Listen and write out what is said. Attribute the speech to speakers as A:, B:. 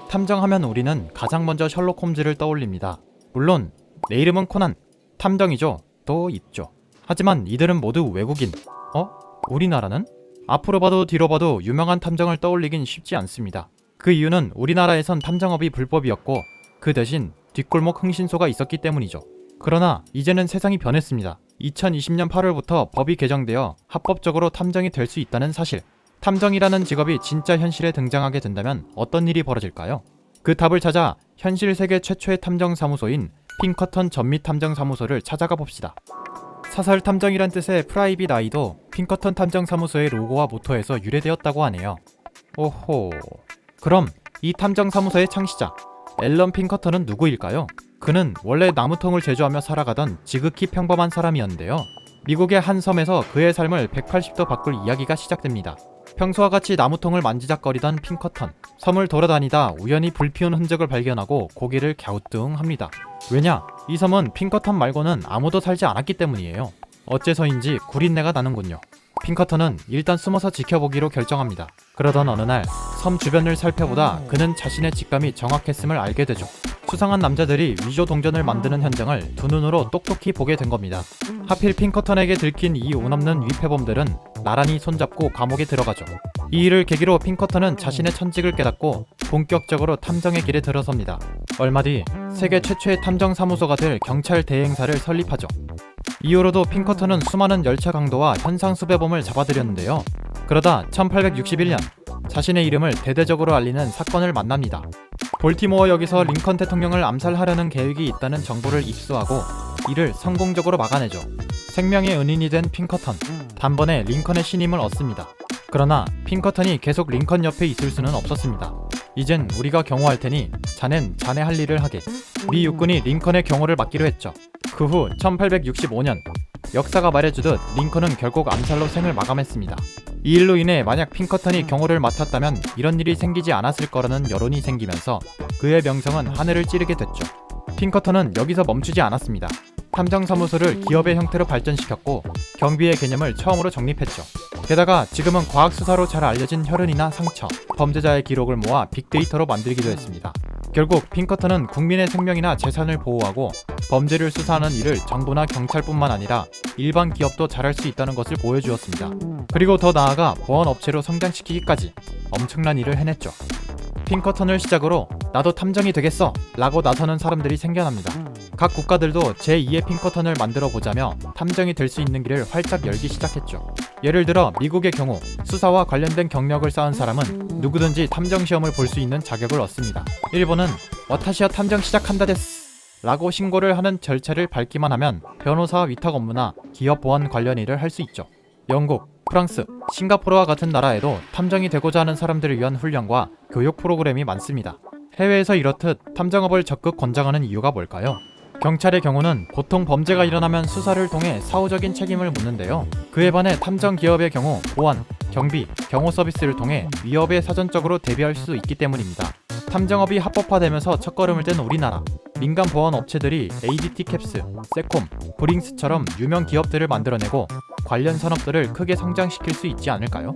A: 탐정하면 우리는 가장 먼저 셜록 홈즈를 떠올립니다. 물론 내 이름은 코난, 탐정이죠. 또 있죠. 하지만 이들은 모두 외국인. 우리나라는? 앞으로 봐도 뒤로 봐도 유명한 탐정을 떠올리긴 쉽지 않습니다. 그 이유는 우리나라에선 탐정업이 불법이었고 그 대신 뒷골목 흥신소가 있었기 때문이죠. 그러나 이제는 세상이 변했습니다. 2020년 8월부터 법이 개정되어 합법적으로 탐정이 될 수 있다는 사실. 탐정이라는 직업이 진짜 현실에 등장하게 된다면 어떤 일이 벌어질까요? 그 답을 찾아 현실 세계 최초의 탐정사무소인 핑커턴 전미탐정사무소를 찾아가 봅시다. 사설 탐정이란 뜻의 프라이빗 아이도 핑커턴 탐정사무소의 로고와 모토에서 유래되었다고 하네요. 오호... 그럼 이 탐정사무소의 창시자 앨런 핑커턴은 누구일까요? 그는 원래 나무통을 제조하며 살아가던 지극히 평범한 사람이었는데요. 미국의 한 섬에서 그의 삶을 180도 바꿀 이야기가 시작됩니다. 평소와 같이 나무통을 만지작거리던 핑커턴. 섬을 돌아다니다 우연히 불 피운 흔적을 발견하고 고개를 갸우뚱합니다. 왜냐? 이 섬은 핑커턴 말고는 아무도 살지 않았기 때문이에요. 어째서인지 구린내가 나는군요. 핑커턴은 일단 숨어서 지켜보기로 결정합니다. 그러던 어느 날 섬 주변을 살펴보다 그는 자신의 직감이 정확했음을 알게 되죠. 수상한 남자들이 위조 동전을 만드는 현장을 두 눈으로 똑똑히 보게 된 겁니다. 하필 핑커턴에게 들킨 이 운없는 위패범들은 나란히 손잡고 감옥에 들어가죠. 이 일을 계기로 핑커턴은 자신의 천직을 깨닫고 본격적으로 탐정의 길에 들어섭니다. 얼마 뒤 세계 최초의 탐정사무소가 될 경찰 대행사를 설립하죠. 이후로도 핑커턴은 수많은 열차 강도와 현상 수배범을 잡아들였는데요. 그러다 1861년 자신의 이름을 대대적으로 알리는 사건을 만납니다. 볼티모어역에서 링컨 대통령을 암살하려는 계획이 있다는 정보를 입수하고 이를 성공적으로 막아내죠. 생명의 은인이 된 핑커턴, 단번에 링컨의 신임을 얻습니다. 그러나 핑커턴이 계속 링컨 옆에 있을 수는 없었습니다. 이젠 우리가 경호할 테니 자넨 자네 할 일을 하게. 미 육군이 링컨의 경호를 맡기로 했죠. 그 후 1865년 역사가 말해주듯 링컨은 결국 암살로 생을 마감했습니다. 이 일로 인해 만약 핑커턴이 경호를 맡았다면 이런 일이 생기지 않았을 거라는 여론이 생기면서 그의 명성은 하늘을 찌르게 됐죠. 핑커턴은 여기서 멈추지 않았습니다. 탐정사무소를 기업의 형태로 발전시켰고 경비의 개념을 처음으로 정립했죠. 게다가 지금은 과학수사로 잘 알려진 혈흔이나 상처, 범죄자의 기록을 모아 빅데이터로 만들기도 했습니다. 결국 핑커턴은 국민의 생명이나 재산을 보호하고 범죄를 수사하는 일을 정부나 경찰뿐만 아니라 일반 기업도 잘할 수 있다는 것을 보여주었습니다. 그리고 더 나아가 보안업체로 성장시키기까지 엄청난 일을 해냈죠. 핑커턴을 시작으로 나도 탐정이 되겠어 라고 나서는 사람들이 생겨납니다. 각 국가들도 제2의 핑커턴을 만들어 보자며 탐정이 될 수 있는 길을 활짝 열기 시작했죠. 예를 들어 미국의 경우 수사와 관련된 경력을 쌓은 사람은 누구든지 탐정 시험을 볼 수 있는 자격을 얻습니다. 일본은 와타시와 탐정 시작한다 데스 라고 신고를 하는 절차를 밟기만 하면 변호사 위탁 업무나 기업 보안 관련 일을 할 수 있죠. 영국, 프랑스, 싱가포르와 같은 나라에도 탐정이 되고자 하는 사람들을 위한 훈련과 교육 프로그램이 많습니다. 해외에서 이렇듯 탐정업을 적극 권장하는 이유가 뭘까요? 경찰의 경우는 보통 범죄가 일어나면 수사를 통해 사후적인 책임을 묻는데요. 그에 반해 탐정 기업의 경우 보안, 경비, 경호 서비스를 통해 위협에 사전적으로 대비할 수 있기 때문입니다. 탐정업이 합법화되면서 첫걸음을 뗀 우리나라. 민간 보안 업체들이 ADT 캡스, 세콤, 브링스처럼 유명 기업들을 만들어내고 관련 산업들을 크게 성장시킬 수 있지 않을까요?